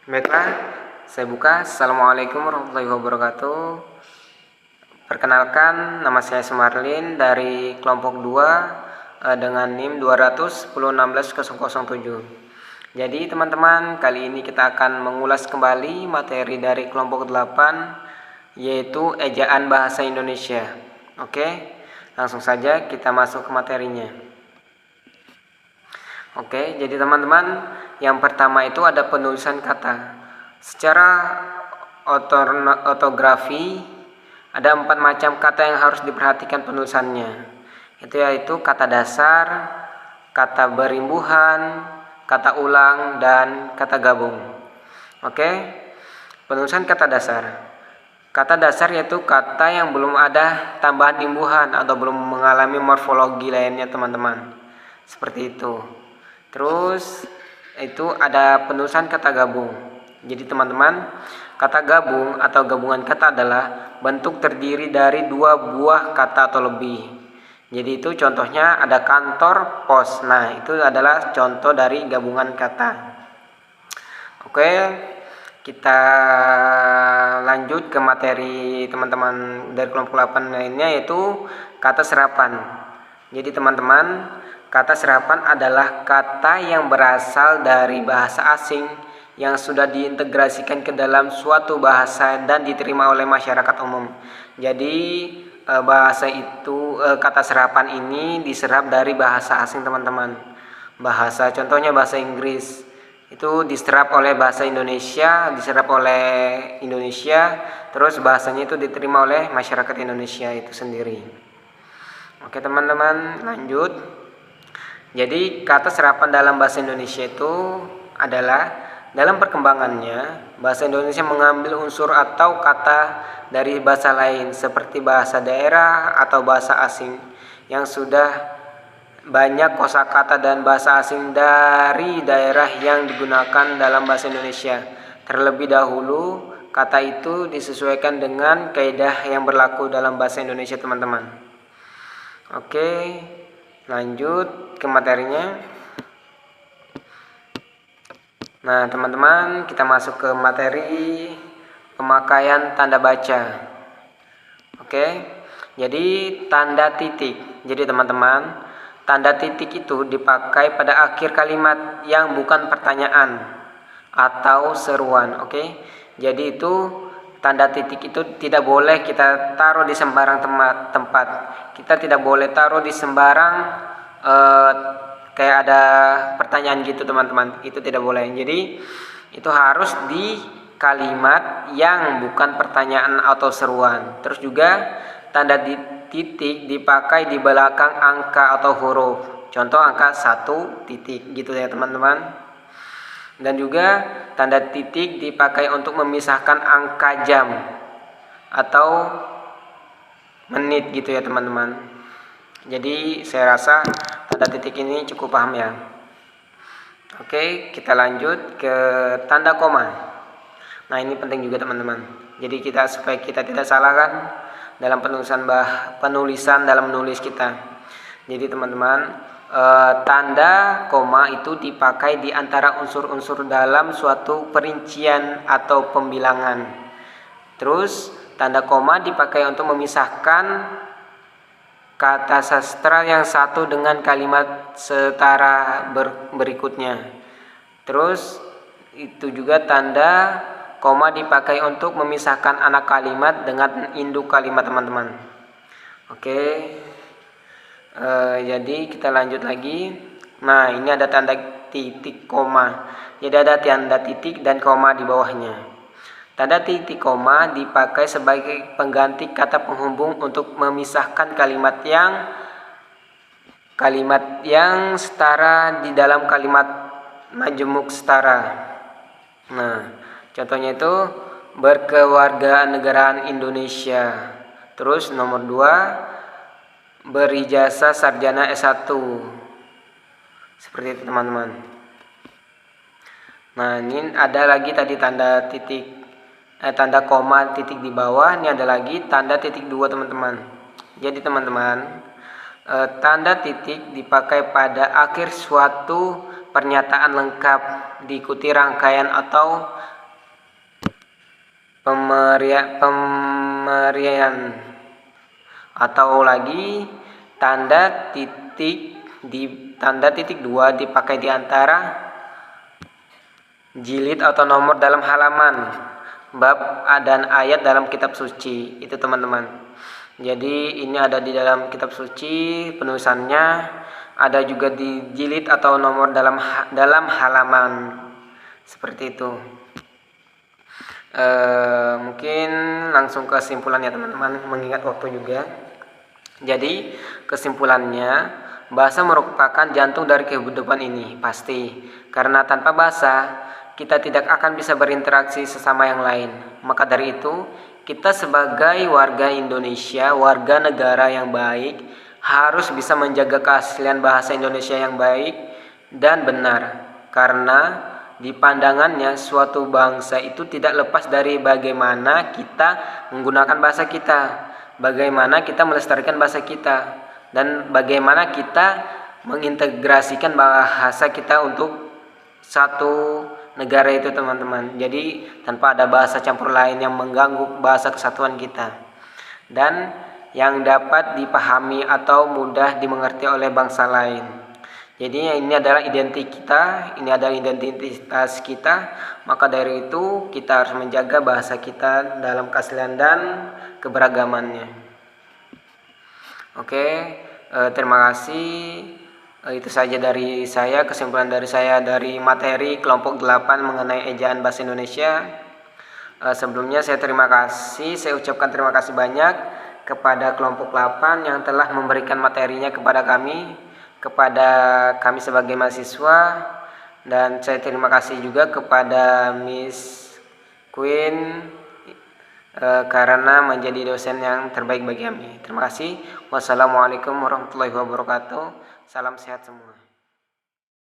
Baiklah, saya buka. Assalamualaikum warahmatullahi wabarakatuh. Perkenalkan, nama saya Sumarlin dari kelompok 2 dengan NIM 200 Jadi teman-teman, kali ini kita akan mengulas kembali materi dari kelompok 8, yaitu ejaan bahasa Indonesia. Oke, langsung saja kita masuk ke materinya. Oke, jadi teman-teman, yang pertama itu ada penulisan kata. Secara ortografi ada 4 macam kata yang harus diperhatikan penulisannya. Itu yaitu kata dasar, kata berimbuhan, kata ulang, dan kata gabung. Oke, penulisan kata dasar. Kata dasar yaitu kata yang belum ada tambahan imbuhan atau belum mengalami morfologi lainnya, teman-teman. Seperti itu. Terus itu ada penulisan kata gabung. Jadi teman-teman, kata gabung atau gabungan kata adalah bentuk terdiri dari 2 buah kata atau lebih. Jadi itu contohnya ada kantor, pos. Nah, itu adalah contoh dari gabungan kata. Oke, kita lanjut ke materi teman-teman dari kelompok 8 lainnya, yaitu kata serapan. Jadi teman-teman, kata serapan adalah kata yang berasal dari bahasa asing yang sudah diintegrasikan ke dalam suatu bahasa dan diterima oleh masyarakat umum. Jadi bahasa itu kata serapan ini diserap dari bahasa asing, teman-teman. Contohnya bahasa Inggris itu diserap oleh bahasa Indonesia, diserap oleh Indonesia, terus bahasanya itu diterima oleh masyarakat Indonesia itu sendiri. Oke teman-teman, lanjut. Jadi kata serapan dalam bahasa Indonesia itu adalah dalam perkembangannya bahasa Indonesia mengambil unsur atau kata dari bahasa lain seperti bahasa daerah atau bahasa asing yang sudah banyak kosakata dan bahasa asing dari daerah yang digunakan dalam bahasa Indonesia. Terlebih dahulu kata itu disesuaikan dengan kaidah yang berlaku dalam bahasa Indonesia, teman-teman. Oke, lanjut ke materinya. Nah teman-teman, kita masuk ke materi pemakaian tanda baca. Oke, jadi tanda titik. Jadi teman-teman, tanda titik itu dipakai pada akhir kalimat yang bukan pertanyaan atau seruan. Oke, jadi itu tanda titik itu tidak boleh kita taruh di sembarang tempat. Kita tidak boleh taruh di sembarang kayak ada pertanyaan gitu, teman-teman. Itu tidak boleh. Jadi itu harus di kalimat yang bukan pertanyaan atau seruan. Terus juga tanda titik dipakai di belakang angka atau huruf. Contoh angka 1 titik gitu ya, teman-teman. Dan juga tanda titik dipakai untuk memisahkan angka jam atau menit gitu ya, teman-teman. Jadi saya rasa tanda titik ini cukup paham ya. Oke, kita lanjut ke tanda koma. Nah ini penting juga, teman-teman. Jadi supaya kita tidak salah kan dalam penulisan dalam menulis kita. Jadi teman-teman, tanda koma itu dipakai di antara unsur-unsur dalam suatu perincian atau pembilangan. Terus tanda koma dipakai untuk memisahkan kata sastra yang satu dengan kalimat setara berikutnya. Terus itu juga tanda koma dipakai untuk memisahkan anak kalimat dengan induk kalimat, teman-teman. Oke, jadi kita lanjut lagi. Nah ini ada tanda titik koma. Jadi ada tanda titik dan koma di bawahnya. Tanda titik koma dipakai sebagai pengganti kata penghubung untuk memisahkan kalimat yang setara di dalam kalimat majemuk setara. Nah contohnya itu berkewarganegaraan Indonesia. Terus nomor 2, berijazah sarjana S1. Seperti itu, teman-teman. Nah ini ada lagi tadi tanda koma titik di bawah. Ini ada lagi tanda titik 2, teman-teman. Jadi teman-teman, tanda titik dipakai pada akhir suatu pernyataan lengkap diikuti rangkaian atau pemerian, atau lagi tanda titik dua dipakai di antara jilid atau nomor dalam halaman, bab dan ayat dalam kitab suci. Itu teman-teman. Jadi ini ada di dalam kitab suci penulisannya, ada juga di jilid atau nomor dalam halaman. Seperti itu. Mungkin langsung ke kesimpulannya teman-teman, mengingat waktu juga. Jadi kesimpulannya, bahasa merupakan jantung dari kehidupan ini, pasti. Karena tanpa bahasa, kita tidak akan bisa berinteraksi sesama yang lain. Maka dari itu, kita sebagai warga Indonesia, warga negara yang baik, harus bisa menjaga keaslian bahasa Indonesia yang baik dan benar. Karena di pandangannya, suatu bangsa itu tidak lepas dari bagaimana kita menggunakan bahasa kita, bagaimana kita melestarikan bahasa kita, dan bagaimana kita mengintegrasikan bahasa kita untuk satu negara itu teman-teman. Jadi tanpa ada bahasa campur lain yang mengganggu bahasa kesatuan kita dan yang dapat dipahami atau mudah dimengerti oleh bangsa lain. Jadi ini adalah identitas kita. Maka dari itu kita harus menjaga bahasa kita dalam keaslian dan keberagamannya. Oke, terima kasih. Itu saja dari saya, kesimpulan dari saya dari materi kelompok 8 mengenai ejaan bahasa Indonesia. Sebelumnya saya ucapkan terima kasih banyak kepada kelompok 8 yang telah memberikan materinya kepada kami sebagai mahasiswa, dan saya terima kasih juga kepada Miss Queen karena menjadi dosen yang terbaik bagi kami. Terima kasih. Wassalamualaikum warahmatullahi wabarakatuh. Salam sehat semua.